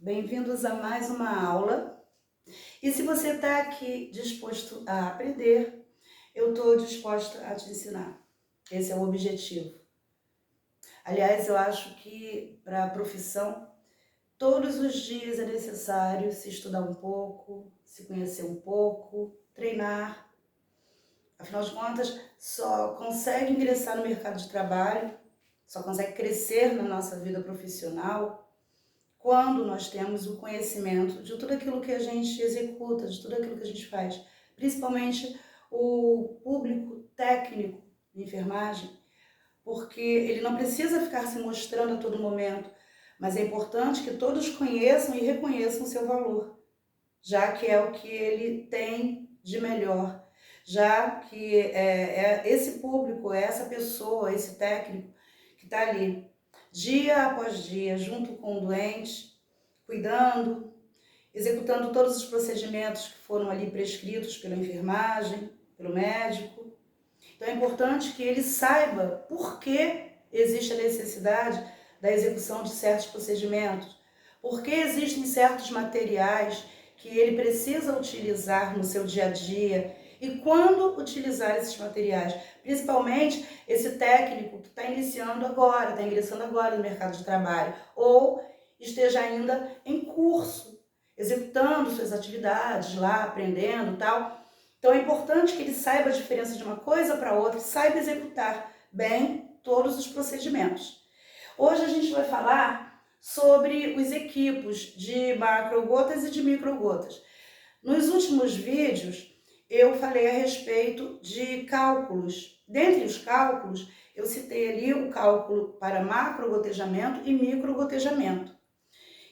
Bem-vindos a mais uma aula. E se você está aqui disposto a aprender, eu estou disposta a te ensinar. Esse é o objetivo. Aliás, eu acho que para a profissão, todos os dias é necessário se estudar um pouco, se conhecer um pouco, treinar. Afinal de contas, só consegue ingressar no mercado de trabalho, só consegue crescer na nossa vida profissional quando nós temos o conhecimento de tudo aquilo que a gente executa, de tudo aquilo que a gente faz, principalmente o público técnico de enfermagem, porque ele não precisa ficar se mostrando a todo momento, mas é importante que todos conheçam e reconheçam o seu valor, já que é o que ele tem de melhor, já que esse público, é essa pessoa, esse técnico que está ali dia após dia, junto com o doente, cuidando, executando todos os procedimentos que foram ali prescritos pela enfermagem, pelo médico. Então é importante que ele saiba por que existe a necessidade da execução de certos procedimentos, por que existem certos materiais que ele precisa utilizar no seu dia a dia e quando utilizar esses materiais, principalmente esse técnico que está ingressando agora no mercado de trabalho, ou esteja ainda em curso, executando suas atividades lá, aprendendo e tal. Então é importante que ele saiba a diferença de uma coisa para outra e saiba executar bem todos os procedimentos. Hoje a gente vai falar sobre os equipos de macrogotas e de microgotas. Nos últimos vídeos, eu falei a respeito de cálculos. Dentre os cálculos, eu citei ali o cálculo para macrogotejamento e microgotejamento.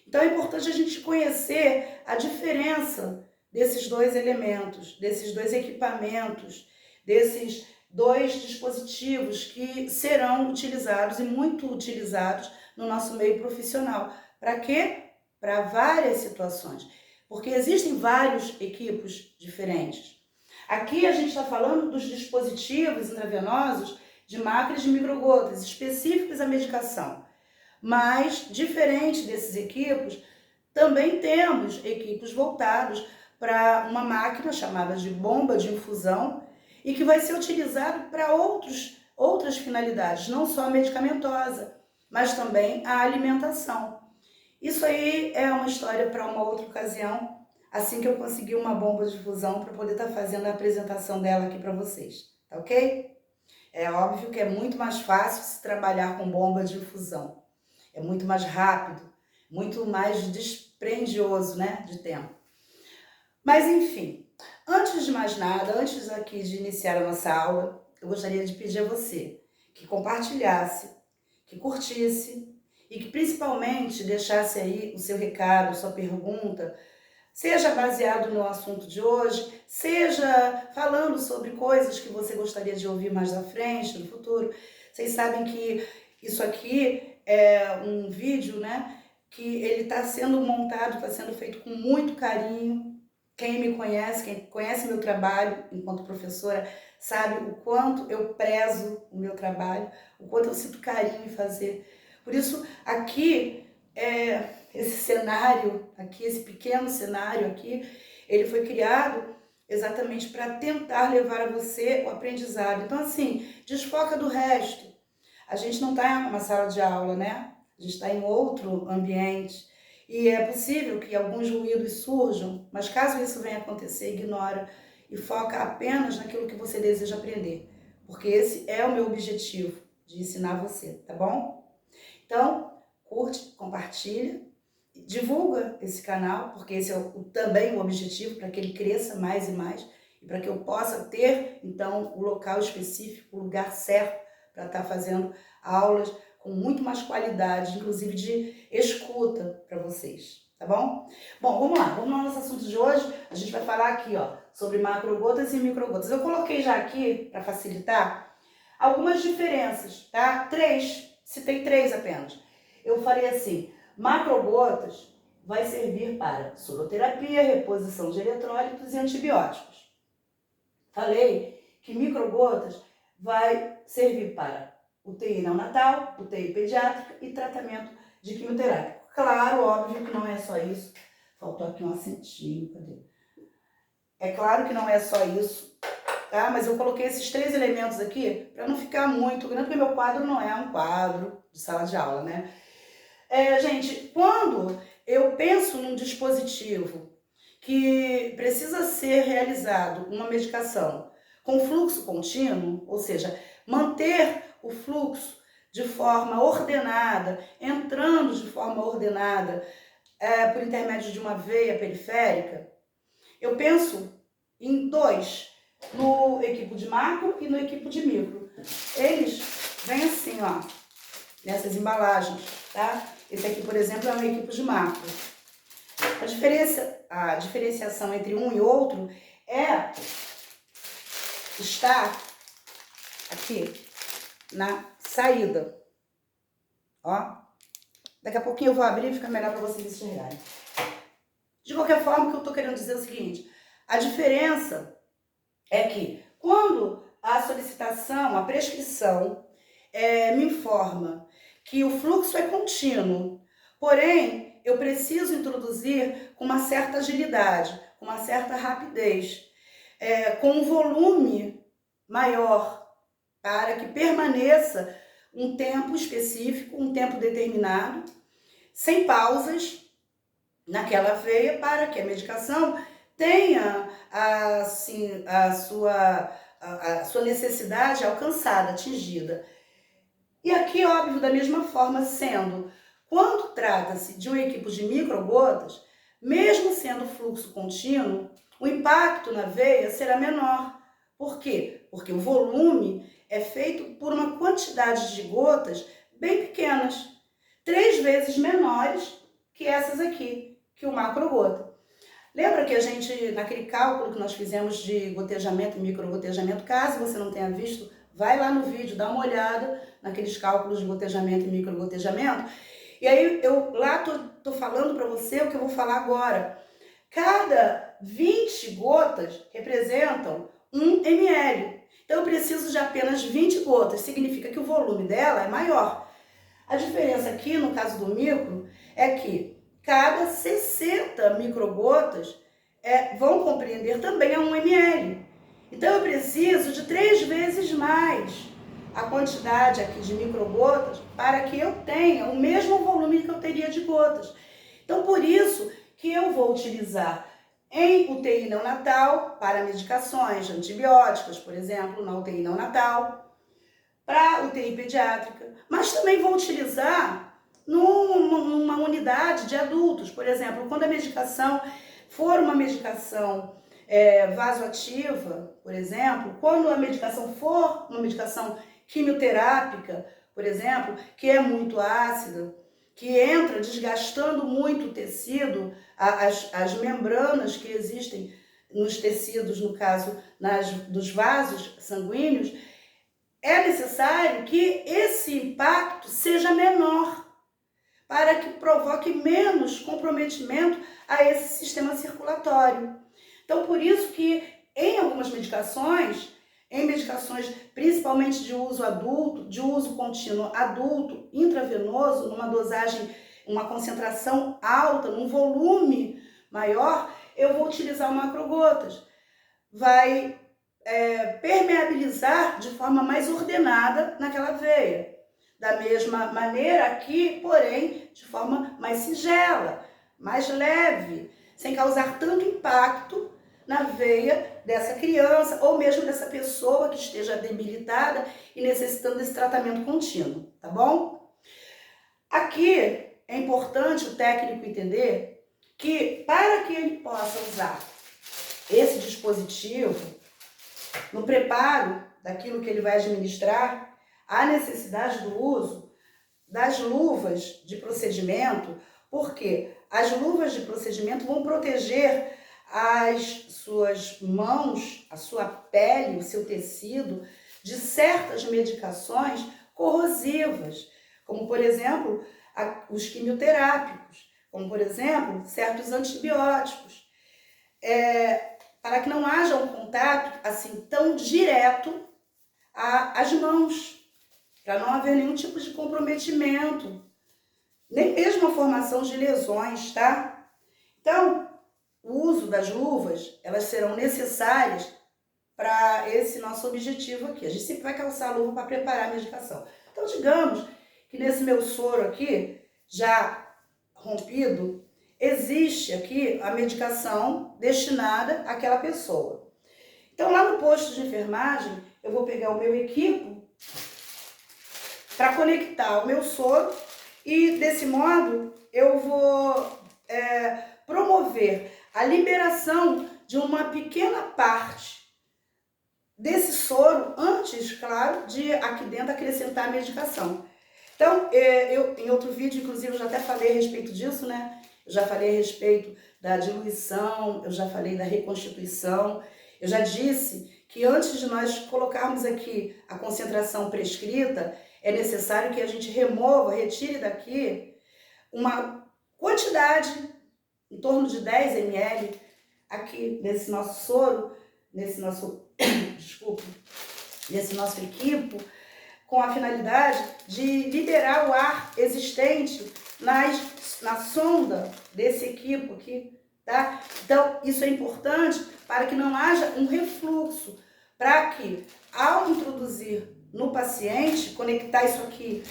Então é importante a gente conhecer a diferença desses dois elementos, desses dois equipamentos, desses dois dispositivos que serão utilizados e muito utilizados no nosso meio profissional. Para quê? Para várias situações, porque existem vários equipos diferentes. Aqui a gente está falando dos dispositivos intravenosos de macro e de microgotas, específicos à medicação. Mas, diferente desses equipos, também temos equipos voltados para uma máquina chamada de bomba de infusão e que vai ser utilizado para outras finalidades, não só medicamentosa, mas também a alimentação. Isso aí é uma história para uma outra ocasião, assim que eu conseguir uma bomba de infusão para poder estar fazendo a apresentação dela aqui para vocês, tá ok? É óbvio que é muito mais fácil se trabalhar com bomba de infusão. É muito mais rápido, muito mais dispendioso, né, de tempo. Mas enfim, antes de mais nada, antes aqui de iniciar a nossa aula, eu gostaria de pedir a você que compartilhasse, que curtisse e que principalmente deixasse aí o seu recado, sua pergunta, seja baseado no assunto de hoje, seja falando sobre coisas que você gostaria de ouvir mais à frente, no futuro. Vocês sabem que isso aqui é um vídeo, né, que ele está sendo montado, está sendo feito com muito carinho. Quem conhece meu trabalho enquanto professora, sabe o quanto eu prezo o meu trabalho, o quanto eu sinto carinho em fazer. Por isso, aqui, esse cenário aqui, esse pequeno cenário aqui, ele foi criado exatamente para tentar levar a você o aprendizado. Então, assim, desfoca do resto. A gente não está em uma sala de aula, né? A gente está em outro ambiente. E é possível que alguns ruídos surjam, mas caso isso venha acontecer, ignora e foca apenas naquilo que você deseja aprender. Porque esse é o meu objetivo, de ensinar você, tá bom? Então, curte, compartilha, divulga esse canal, porque esse é também o objetivo, para que ele cresça mais e mais, e para que eu possa ter, então, o local específico, o lugar certo, para estar fazendo aulas com muito mais qualidade, inclusive de escuta para vocês, tá bom? Bom, vamos lá, vamos ao nosso assunto de hoje. A gente vai falar aqui, ó, sobre macrogotas e microgotas. Eu coloquei já aqui, para facilitar, algumas diferenças, tá? Citei três apenas. Eu falei assim, macrogotas vai servir para soroterapia, reposição de eletrólitos e antibióticos. Falei que microgotas vai servir para UTI neonatal, UTI pediátrica e tratamento de quimioterápico. claro, óbvio que não é só isso. Faltou aqui um acentinho, cadê? É claro que não é só isso, tá? Mas eu coloquei esses 3 elementos aqui para não ficar muito grande, porque meu quadro não é um quadro de sala de aula, né? Gente, quando eu penso num dispositivo que precisa ser realizado uma medicação com fluxo contínuo, ou seja, manter o fluxo de forma ordenada, entrando de forma ordenada por intermédio de uma veia periférica, eu penso em 2, no equipo de macro e no equipo de micro. Eles vêm assim, ó, nessas embalagens, tá? Esse aqui, por exemplo, é um equipo de macro. A diferenciação entre um e outro é estar aqui na saída. Ó, daqui a pouquinho eu vou abrir e fica melhor para vocês enxergarem. De qualquer forma, o que eu estou querendo dizer é o seguinte: a diferença é que quando a solicitação, a prescrição me informa que o fluxo é contínuo, porém eu preciso introduzir com uma certa agilidade, com uma certa rapidez, com um volume maior, para que permaneça um tempo específico, um tempo determinado, sem pausas naquela veia, para que a medicação tenha assim, a sua necessidade alcançada, atingida. E aqui, óbvio, da mesma forma, sendo, quando trata-se de um equipo de microgotas, mesmo sendo fluxo contínuo, o impacto na veia será menor. Por quê? Porque o volume é feito por uma quantidade de gotas bem pequenas, 3 vezes menores que essas aqui, que o macrogota. Lembra que a gente, naquele cálculo que nós fizemos de gotejamento e microgotejamento, caso você não tenha visto, vai lá no vídeo, dá uma olhada naqueles cálculos de gotejamento e microgotejamento. E aí eu lá tô falando para você o que eu vou falar agora. Cada 20 gotas representam 1 ml. Então eu preciso de apenas 20 gotas, significa que o volume dela é maior. A diferença aqui, no caso do micro, é que cada 60 microgotas vão compreender também a 1 ml. Então eu preciso de 3 vezes mais a quantidade aqui de microgotas para que eu tenha o mesmo volume que eu teria de gotas. Então por isso que eu vou utilizar em UTI neonatal para medicações antibióticas, por exemplo, na UTI neonatal, para UTI pediátrica, mas também vou utilizar numa unidade de adultos, por exemplo, quando a medicação for uma medicação vasoativa, por exemplo, quando a medicação for uma medicação quimioterápica, por exemplo, que é muito ácida, que entra desgastando muito o tecido, as membranas que existem nos tecidos, no caso dos vasos sanguíneos, é necessário que esse impacto seja menor, para que provoque menos comprometimento a esse sistema circulatório. Então, por isso que em algumas medicações, principalmente de uso adulto, de uso contínuo adulto, intravenoso, numa dosagem, uma concentração alta, num volume maior, eu vou utilizar o macrogotas. Vai permeabilizar de forma mais ordenada naquela veia. Da mesma maneira aqui, porém, de forma mais singela, mais leve, sem causar tanto impacto na veia dessa criança ou mesmo dessa pessoa que esteja debilitada e necessitando desse tratamento contínuo, tá bom? Aqui é importante o técnico entender que para que ele possa usar esse dispositivo no preparo daquilo que ele vai administrar, há necessidade do uso das luvas de procedimento, porque as luvas de procedimento vão proteger as suas mãos, a sua pele, o seu tecido, de certas medicações corrosivas, como, por exemplo, os quimioterápicos, como, por exemplo, certos antibióticos. Para que não haja um contato assim tão direto às mãos, para não haver nenhum tipo de comprometimento nem mesmo a formação de lesões, tá? Então, o uso das luvas, elas serão necessárias para esse nosso objetivo aqui. A gente sempre vai calçar a luva para preparar a medicação. Então, digamos que nesse meu soro aqui, já rompido, existe aqui a medicação destinada àquela pessoa. Então, lá no posto de enfermagem, eu vou pegar o meu equipo para conectar o meu soro e, desse modo, eu vou promover a liberação de uma pequena parte desse soro antes, claro, de aqui dentro acrescentar a medicação. Então, eu em outro vídeo, inclusive, eu já até falei a respeito disso, né? Eu já falei a respeito da diluição, eu já falei da reconstituição, eu já disse que antes de nós colocarmos aqui a concentração prescrita, é necessário que a gente remova, retire daqui uma quantidade, em torno de 10 ml, aqui nesse nosso soro, nesse nosso, desculpa, nesse nosso equipo, com a finalidade de liberar o ar existente na sonda desse equipo aqui, tá? Então, isso é importante para que não haja um refluxo, para que, ao introduzir no paciente, conectar isso aqui,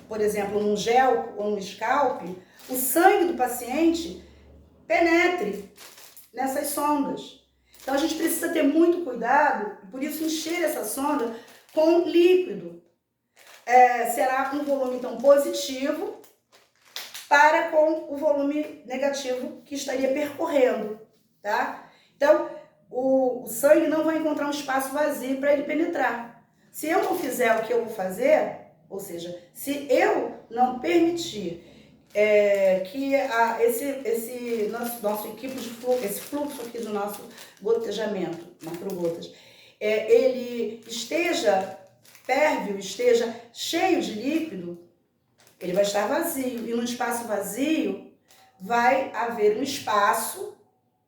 por exemplo, num gel ou num scalp, o sangue do paciente penetre nessas sondas. Então, a gente precisa ter muito cuidado, e por isso encher essa sonda com líquido. Será um volume, então, positivo para com o volume negativo que estaria percorrendo, tá? Então, o sangue não vai encontrar um espaço vazio para ele penetrar. Se eu não fizer o que eu vou fazer, ou seja, se eu não permitir que esse nosso equipo de fluxo, esse fluxo aqui do nosso gotejamento, macrogotas, ele esteja férvil, esteja cheio de líquido, ele vai estar vazio. E no espaço vazio vai haver um espaço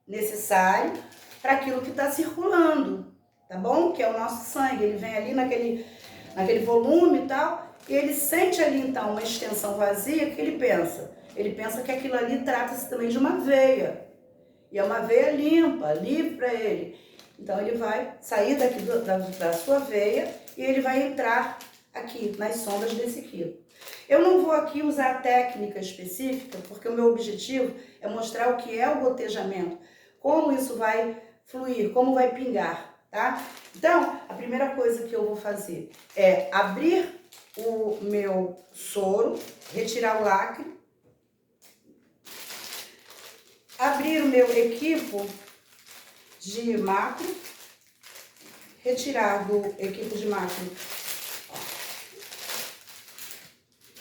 necessário para aquilo que está circulando, tá bom? Que é o nosso sangue. Ele vem ali naquele volume e tal, e ele sente ali então uma extensão vazia. O que ele pensa? Ele pensa que aquilo ali trata-se também de uma veia. E é uma veia limpa, livre para ele. Então ele vai sair daqui da sua veia e ele vai entrar aqui nas sondas desse quilo. Eu não vou aqui usar a técnica específica, porque o meu objetivo é mostrar o que é o gotejamento, como isso vai fluir, como vai pingar, tá? Então, a primeira coisa que eu vou fazer é abrir o meu soro, retirar o lacre, abrir o meu equipo de macro, retirar do equipo de macro.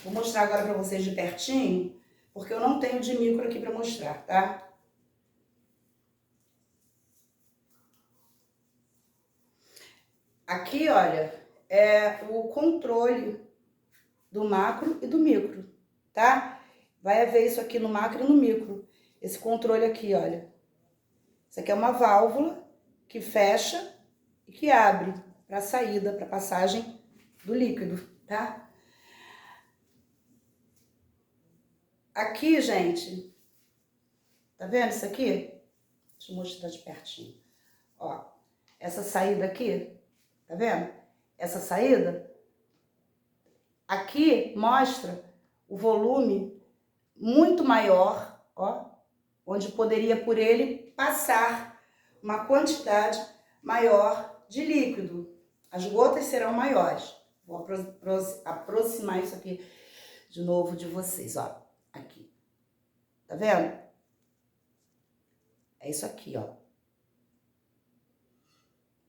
Vou mostrar agora para vocês de pertinho, porque eu não tenho de micro aqui para mostrar, tá? Aqui, olha, é o controle do macro e do micro, tá? Vai haver isso aqui no macro e no micro. Esse controle aqui, olha. Isso aqui é uma válvula que fecha e que abre para a saída, para a passagem do líquido, tá? Aqui, gente, tá vendo isso aqui? Deixa eu mostrar de pertinho. Ó, essa saída aqui, tá vendo? Essa saída, aqui mostra o volume muito maior, ó, onde poderia por ele passar uma quantidade maior de líquido. As gotas serão maiores. Vou aproximar isso aqui de novo de vocês, ó. Aqui. Tá vendo? É isso aqui, ó.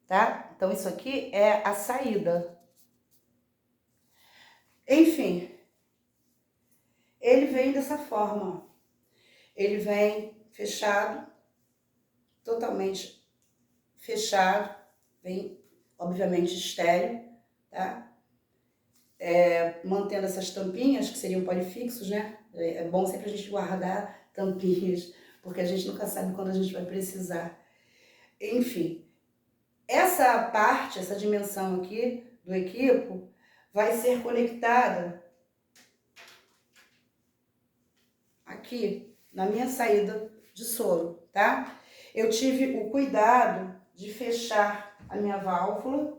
Tá? Então, isso aqui é a saída. Enfim, ele vem dessa forma, ó. Ele vem fechado, totalmente fechado, vem, obviamente, estéreo, tá? Mantendo essas tampinhas, que seriam polifixos, né? É bom sempre a gente guardar tampinhas, porque a gente nunca sabe quando a gente vai precisar. Enfim, essa parte, essa dimensão aqui do equipo, vai ser conectada aqui na minha saída de soro, tá? Eu tive o cuidado de fechar a minha válvula.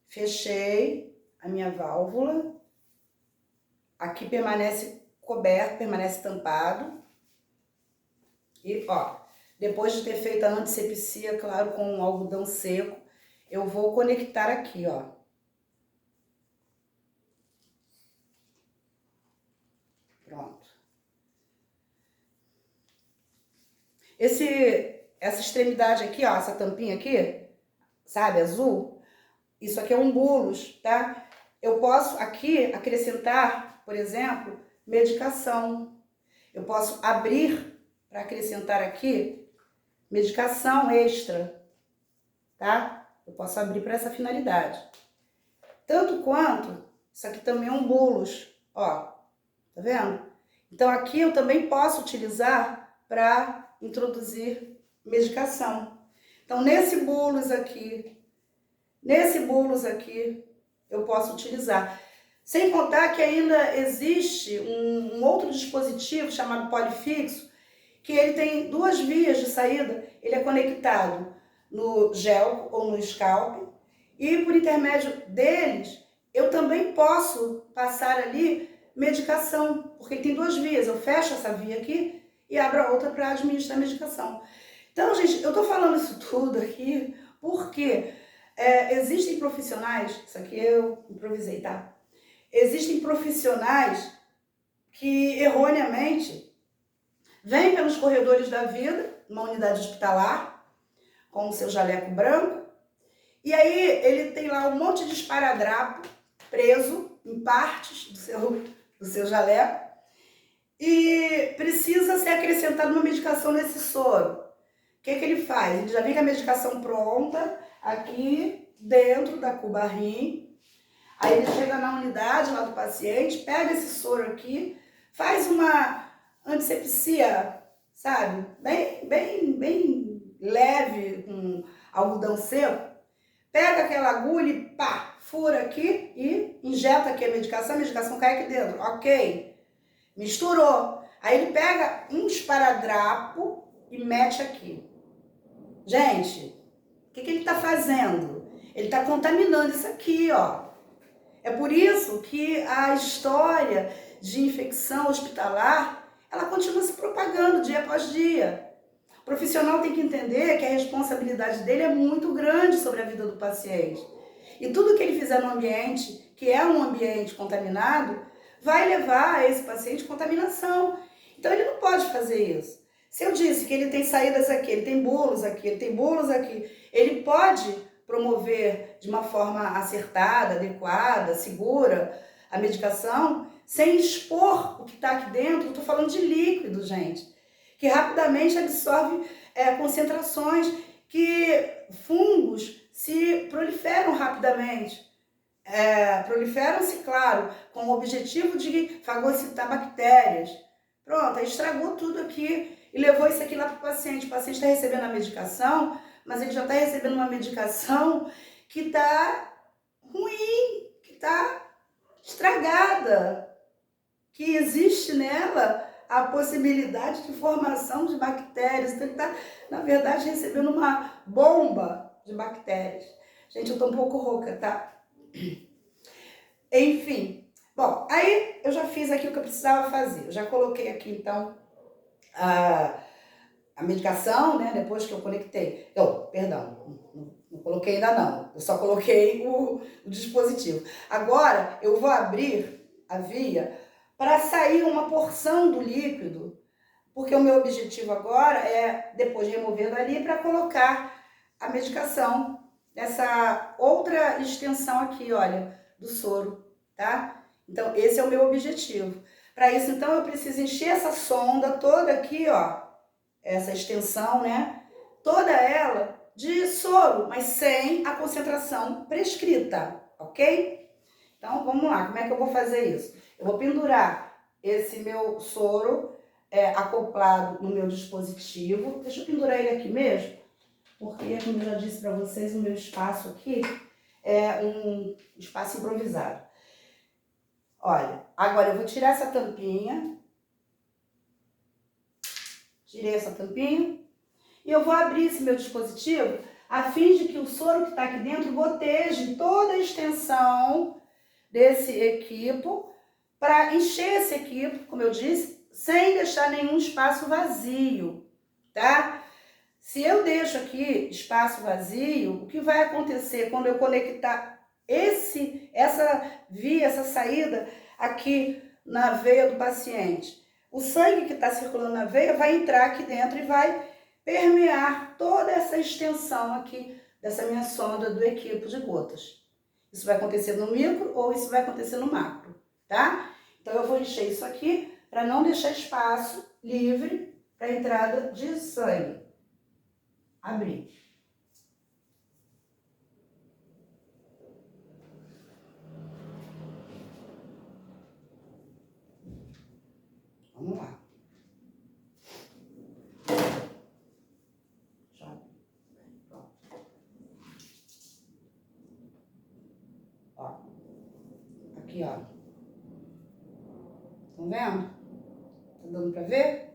Fechei a minha válvula. Aqui permanece coberto, permanece tampado. E, ó, depois de ter feito a antisepsia, claro, com um algodão seco, eu vou conectar aqui, ó. Pronto. Essa extremidade aqui, ó, essa tampinha aqui, sabe, azul, isso aqui é um bulos, tá? Eu posso aqui acrescentar, por exemplo, medicação. Eu posso abrir para acrescentar aqui medicação extra, tá? Eu posso abrir para essa finalidade. Tanto quanto, isso aqui também é um bulos, ó, tá vendo? Então aqui eu também posso utilizar para introduzir medicação. Então nesse bulos aqui, eu posso utilizar. Sem contar que ainda existe um outro dispositivo chamado polifixo, que ele tem 2 vias de saída. Ele é conectado no gel ou no scalp, e por intermédio deles, eu também posso passar ali medicação, porque ele tem 2 vias. Eu fecho essa via aqui e abro a outra para administrar medicação. Então, gente, eu tô falando isso tudo aqui porque existem profissionais, isso aqui eu improvisei, tá? Existem profissionais que erroneamente vêm pelos corredores da vida, numa unidade hospitalar, com o seu jaleco branco, e aí ele tem lá um monte de esparadrapo preso em partes do seu jaleco e precisa ser acrescentada uma medicação nesse soro. O que ele faz? Ele já vem com a medicação pronta aqui dentro da cubarrim. Aí ele chega na unidade lá do paciente, pega esse soro aqui, faz uma antisepsia, sabe? Bem leve, com algodão seco. Pega aquela agulha e pá, fura aqui e injeta aqui a medicação cai aqui dentro. Ok. Misturou. Aí ele pega um esparadrapo e mete aqui. Gente, o que ele está fazendo? Ele está contaminando isso aqui, ó. É por isso que a história de infecção hospitalar, ela continua se propagando dia após dia. O profissional tem que entender que a responsabilidade dele é muito grande sobre a vida do paciente. E tudo que ele fizer no ambiente, que é um ambiente contaminado, vai levar a esse paciente contaminação. Então ele não pode fazer isso. Se eu disse que ele tem saídas aqui, ele tem bulos aqui, ele tem bulos aqui, ele pode promover de uma forma acertada, adequada, segura a medicação, sem expor o que está aqui dentro. Eu estou falando de líquido, gente, que rapidamente absorve concentrações, que fungos se proliferam rapidamente. Proliferam-se, claro, com o objetivo de fagocitar bactérias. Pronto, aí estragou tudo aqui e levou isso aqui lá para o paciente. O paciente está recebendo a medicação, mas ele já está recebendo uma medicação que está ruim, que está estragada, que existe nela a possibilidade de formação de bactérias. Então ele está, na verdade, recebendo uma bomba de bactérias. Gente, eu estou um pouco rouca, tá? Enfim, bom, aí eu já fiz aqui o que eu precisava fazer. Eu já coloquei aqui, então, a medicação, né, depois que eu conectei. Perdão, não coloquei ainda não. Eu só coloquei o dispositivo. Agora, eu vou abrir a via para sair uma porção do líquido, porque o meu objetivo agora é, depois de remover dali, para colocar a medicação nessa outra extensão aqui, olha, do soro, tá? Então, esse é o meu objetivo. Para isso, então, eu preciso encher essa sonda toda aqui, ó, essa extensão, né? Toda ela de soro, mas sem a concentração prescrita, ok? Então, vamos lá, como é que eu vou fazer isso? Eu vou pendurar esse meu soro acoplado no meu dispositivo. Deixa eu pendurar ele aqui mesmo, porque, como eu já disse para vocês, o meu espaço aqui é um espaço improvisado. Olha, agora eu vou tirar essa tampinha. Tirei essa tampinha. E eu vou abrir esse meu dispositivo a fim de que o soro que está aqui dentro goteje toda a extensão desse equipo para encher esse equipo, como eu disse, sem deixar nenhum espaço vazio, tá? Se eu deixo aqui espaço vazio, o que vai acontecer quando eu conectar essa saída aqui na veia do paciente? O sangue que está circulando na veia vai entrar aqui dentro e vai permear toda essa extensão aqui dessa minha sonda do equipo de gotas. Isso vai acontecer no micro ou isso vai acontecer no macro, tá? Então eu vou encher isso aqui para não deixar espaço livre para a entrada de sangue. Abrir. Vamos lá. Pronto. Ó. Aqui, ó. Estão vendo? Tá dando para ver?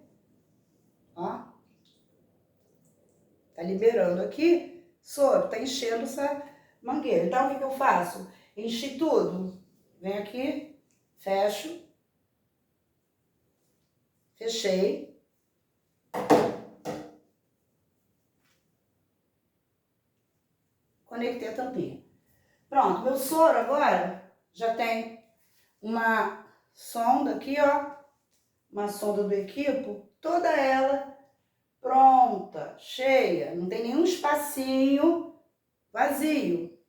Ó. Tá liberando aqui, soro, tá enchendo essa mangueira. Então, o que eu faço? Enchi tudo. Venho aqui, fecho. Fechei. Conectei a tampinha. Pronto, meu soro agora já tem uma sonda aqui, ó. Uma sonda do equipo, toda ela pronta, cheia. Não tem nenhum espacinho vazio.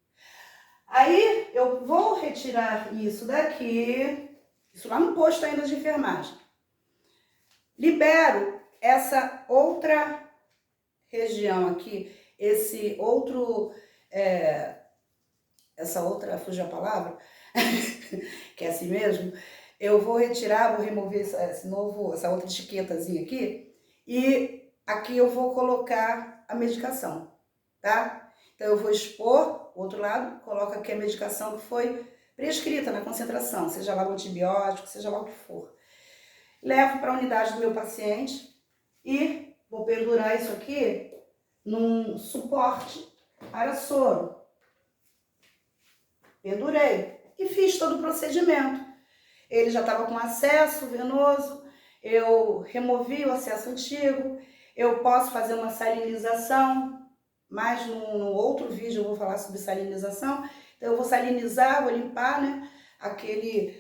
Aí eu vou retirar isso daqui, isso lá no posto ainda de enfermagem. Libero essa outra região aqui, esse outro, essa outra, fugiu a palavra, que é assim mesmo. Eu vou retirar, vou remover essa outra etiquetazinha aqui e aqui eu vou colocar a medicação, tá? Então eu vou expor o outro lado, coloco aqui a medicação que foi prescrita na concentração, seja lá o antibiótico, seja lá o que for. Levo para a unidade do meu paciente e vou pendurar isso aqui num suporte para soro. Pendurei e fiz todo o procedimento. Ele já estava com acesso venoso, eu removi o acesso antigo, eu posso fazer uma salinização, mas no outro vídeo eu vou falar sobre salinização. Então eu vou salinizar, vou limpar, né, aquele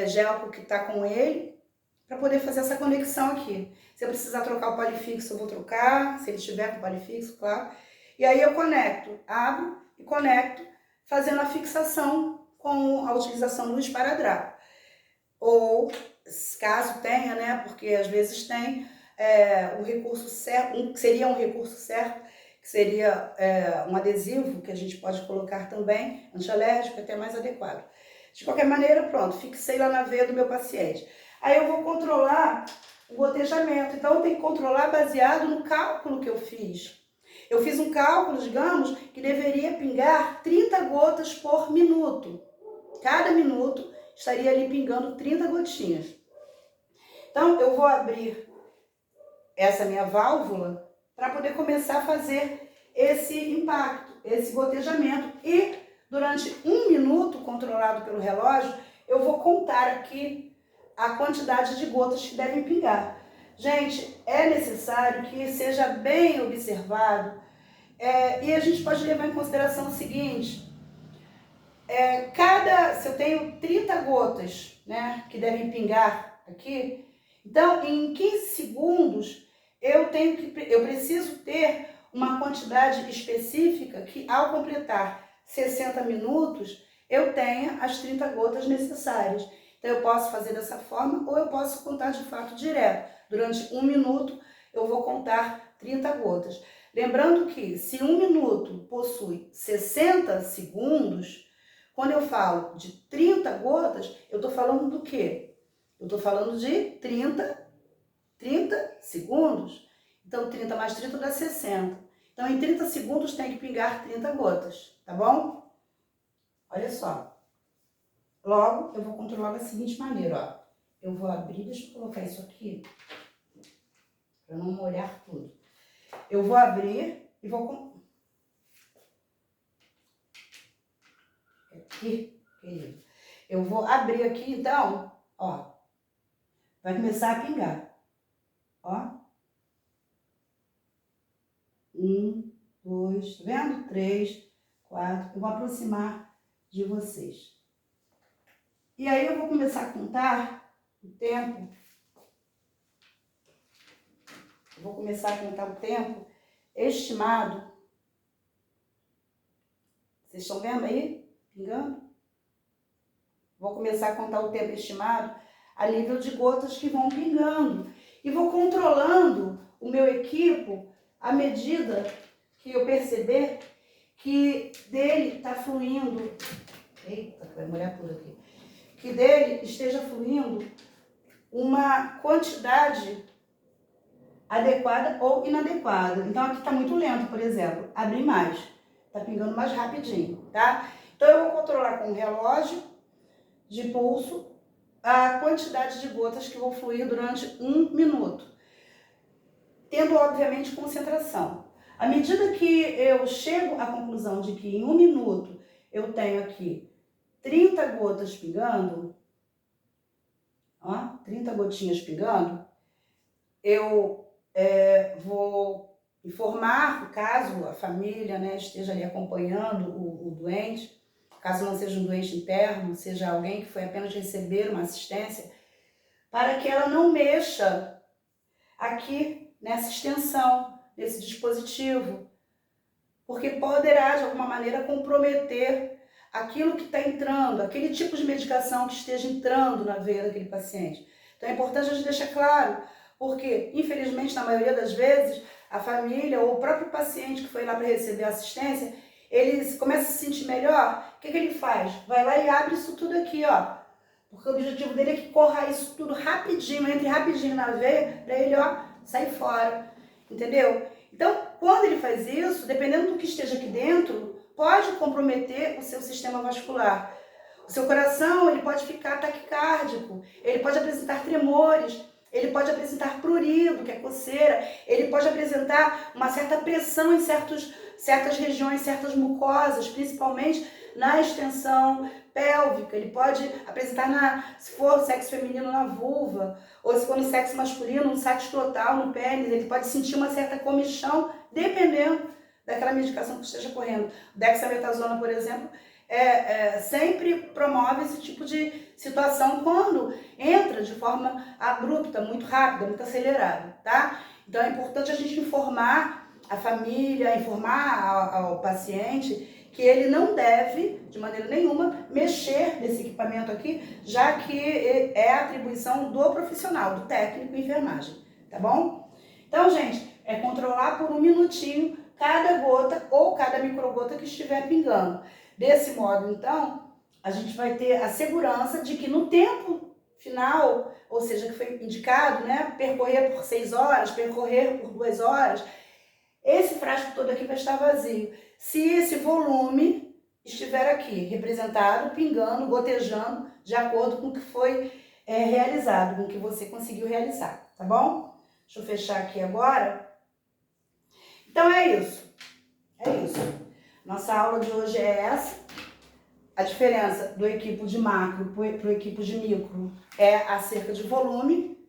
gel que está com ele, para poder fazer essa conexão aqui. Se eu precisar trocar o polifixo, eu vou trocar, se ele estiver com polifixo, claro. E aí eu conecto, abro e conecto, fazendo a fixação com a utilização do esparadrapo. Ou, caso tenha, né, porque às vezes tem um recurso certo, seria um recurso certo, que seria um adesivo que a gente pode colocar também, antialérgico, até mais adequado. De qualquer maneira, pronto, fixei lá na veia do meu paciente. Aí eu vou controlar o gotejamento, então eu tenho que controlar baseado no cálculo que eu fiz. Eu fiz um cálculo, digamos, que deveria pingar 30 gotas por minuto. Cada minuto estaria ali pingando 30 gotinhas. Então, eu vou abrir essa minha válvula para poder começar a fazer esse impacto, esse gotejamento. E durante 1 minuto, controlado pelo relógio, eu vou contar aqui a quantidade de gotas que devem pingar. Gente, é necessário que seja bem observado e a gente pode levar em consideração o seguinte: se eu tenho 30 gotas, né, que devem pingar aqui, então em 15 segundos eu preciso ter uma quantidade específica que ao completar 60 minutos eu tenha as 30 gotas necessárias. Então eu posso fazer dessa forma ou eu posso contar de fato direto. Durante 1 minuto eu vou contar 30 gotas. Lembrando que se 1 minuto possui 60 segundos, quando eu falo de 30 gotas, eu estou falando do quê? Eu estou falando de 30 segundos. Então, 30 mais 30 dá 60. Então, em 30 segundos tem que pingar 30 gotas, tá bom? Olha só. Logo, eu vou controlar da seguinte maneira, ó. Eu vou abrir, deixa eu colocar isso aqui, para não molhar tudo. Eu vou abrir e vou... Aqui, querido. Eu vou abrir aqui, então, ó. Vai começar a pingar. Ó. 1, 2, tá vendo? 3, 4. Eu vou aproximar de vocês. E aí eu vou começar a contar o tempo. Eu vou começar a contar o tempo estimado. Vocês estão vendo aí? Pingando? Vou começar a contar o tempo estimado a nível de gotas que vão pingando. E vou controlando o meu equipo à medida que eu perceber que dele está fluindo. Eita, vai molhar tudo aqui. Que dele esteja fluindo uma quantidade adequada ou inadequada. Então aqui está muito lento, por exemplo. Abrir mais. Está pingando mais rapidinho, tá? Então eu vou controlar com o relógio de pulso a quantidade de gotas que vão fluir durante 1 minuto, tendo obviamente concentração. À medida que eu chego à conclusão de que em 1 minuto eu tenho aqui 30 gotas pingando, ó, 30 gotinhas pingando, eu vou informar, caso a família, né, esteja ali acompanhando o doente, caso não seja um doente interno, seja alguém que foi apenas receber uma assistência, para que ela não mexa aqui nessa extensão, nesse dispositivo, porque poderá, de alguma maneira, comprometer aquilo que está entrando, aquele tipo de medicação que esteja entrando na veia daquele paciente. Então é importante a gente deixar claro, porque, infelizmente, na maioria das vezes, a família ou o próprio paciente que foi lá para receber assistência, ele começa a se sentir melhor, o que ele faz? Vai lá e abre isso tudo aqui, ó. Porque o objetivo dele é que corra isso tudo rapidinho, entre rapidinho na veia, para ele, ó, sair fora. Entendeu? Então, quando ele faz isso, dependendo do que esteja aqui dentro, pode comprometer o seu sistema vascular. O seu coração, ele pode ficar taquicárdico, ele pode apresentar tremores, ele pode apresentar prurido, que é coceira, ele pode apresentar uma certa pressão em certas regiões, certas mucosas, principalmente na extensão pélvica. Ele pode apresentar, se for sexo feminino, na vulva, ou se for no sexo masculino, um saco escrotal no pênis. Ele pode sentir uma certa comichão, dependendo daquela medicação que esteja correndo. Dexametasona, por exemplo, sempre promove esse tipo de situação quando entra de forma abrupta, muito rápida, muito acelerada, tá? Então é importante a gente informar a família, informar ao paciente que ele não deve, de maneira nenhuma, mexer nesse equipamento aqui, já que é atribuição do profissional, do técnico em enfermagem, tá bom? Então, gente, é controlar por 1 minutinho cada gota ou cada microgota que estiver pingando. Desse modo, então, a gente vai ter a segurança de que no tempo final, ou seja, que foi indicado, né, percorrer por 6 horas, percorrer por 2 horas, esse frasco todo aqui vai estar vazio. Se esse volume estiver aqui, representado, pingando, gotejando, de acordo com o que foi realizado, com o que você conseguiu realizar, tá bom? Deixa eu fechar aqui agora. Então é isso. É isso. Nossa aula de hoje é essa. A diferença do equipo de macro para o equipo de micro é acerca de volume,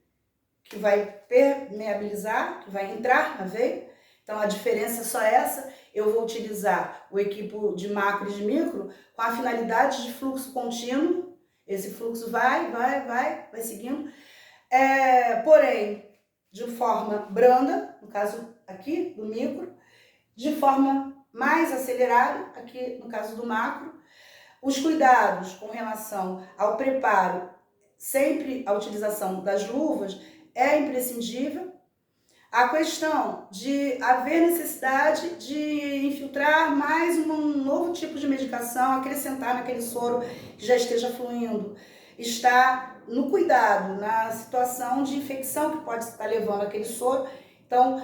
que vai permeabilizar, que vai entrar na veia. Então a diferença é só essa. Eu vou utilizar o equipo de macro e de micro com a finalidade de fluxo contínuo. Esse fluxo vai seguindo. Porém, de forma branda, no caso aqui do micro, de forma mais acelerada, aqui no caso do macro. Os cuidados com relação ao preparo, sempre a utilização das luvas é imprescindível. A questão de haver necessidade de infiltrar mais um novo tipo de medicação, acrescentar naquele soro que já esteja fluindo, está no cuidado, na situação de infecção que pode estar levando aquele soro. Então,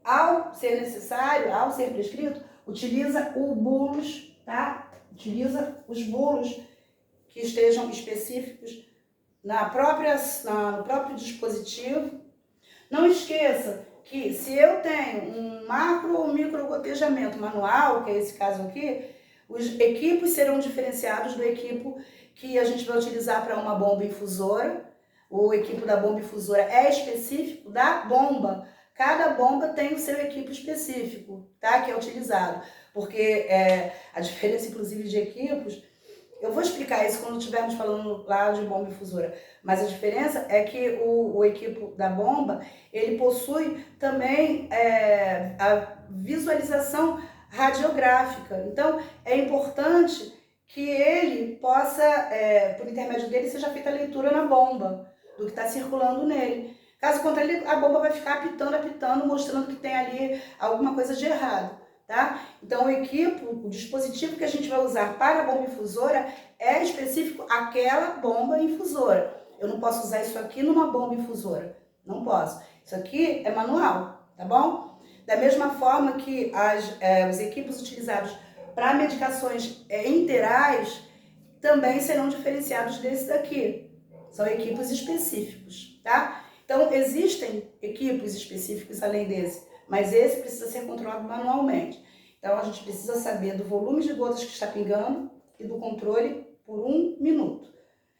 ao ser necessário, ao ser prescrito, utiliza o bulos, tá? Utiliza os bulos que estejam específicos no próprio dispositivo. Não esqueça que se eu tenho um macro ou micro gotejamento manual, que é esse caso aqui, os equipos serão diferenciados do equipo que a gente vai utilizar para uma bomba infusora. O equipo da bomba infusora é específico da bomba. Cada bomba tem o seu equipo específico, tá? Que é utilizado. Porque a diferença, inclusive, de equipos, eu vou explicar isso quando estivermos falando lá de bomba infusora, mas a diferença é que o equipo da bomba, ele possui também a visualização radiográfica. Então, é importante que ele possa, por intermédio dele, seja feita a leitura na bomba, do que está circulando nele. Caso contrário, a bomba vai ficar apitando, mostrando que tem ali alguma coisa de errado. Tá? Então o dispositivo que a gente vai usar para a bomba infusora é específico àquela bomba infusora. Eu não posso usar isso aqui numa bomba infusora, não posso. Isso aqui é manual, tá bom? Da mesma forma que os equipos utilizados para medicações interais também serão diferenciados desse daqui. São equipos específicos, tá? Então existem equipos específicos além desse, mas esse precisa ser controlado manualmente. Então a gente precisa saber do volume de gotas que está pingando e do controle por 1 minuto.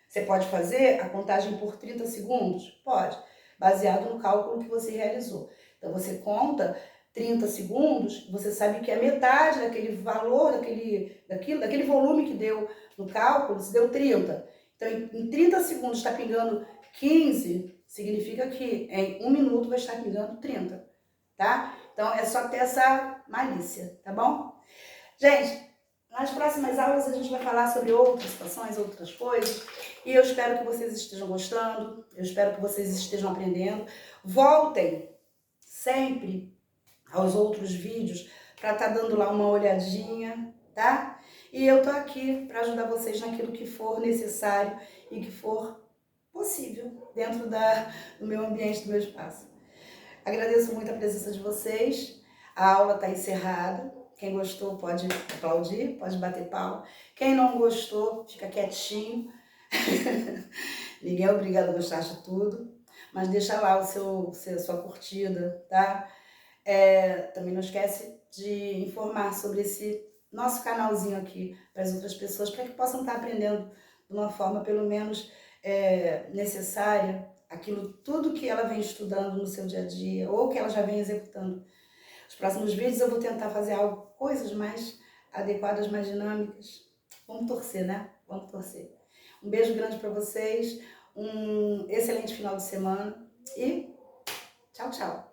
Você pode fazer a contagem por 30 segundos? Pode, baseado no cálculo que você realizou. Então você conta 30 segundos, você sabe que a metade daquele valor, daquele volume que deu no cálculo, se deu 30. Então em 30 segundos está pingando 15, significa que em 1 minuto vai estar pingando 30. Tá? Então é só ter essa malícia, tá bom? Gente, nas próximas aulas a gente vai falar sobre outras situações, outras coisas, e eu espero que vocês estejam gostando, eu espero que vocês estejam aprendendo. Voltem sempre aos outros vídeos para estar dando lá uma olhadinha, tá? E eu tô aqui para ajudar vocês naquilo que for necessário e que for possível dentro do meu ambiente, do meu espaço. Agradeço muito a presença de vocês. A aula está encerrada. Quem gostou pode aplaudir, pode bater palma. Quem não gostou, fica quietinho. Ninguém é obrigado a gostar de tudo. Mas deixa lá sua curtida, tá? Também não esquece de informar sobre esse nosso canalzinho aqui para as outras pessoas, para que possam estar aprendendo de uma forma pelo menos necessária tudo que ela vem estudando no seu dia a dia, ou que ela já vem executando. Nos próximos vídeos eu vou tentar fazer coisas mais adequadas, mais dinâmicas. Vamos torcer, né? Vamos torcer. Um beijo grande para vocês, um excelente final de semana e tchau, tchau!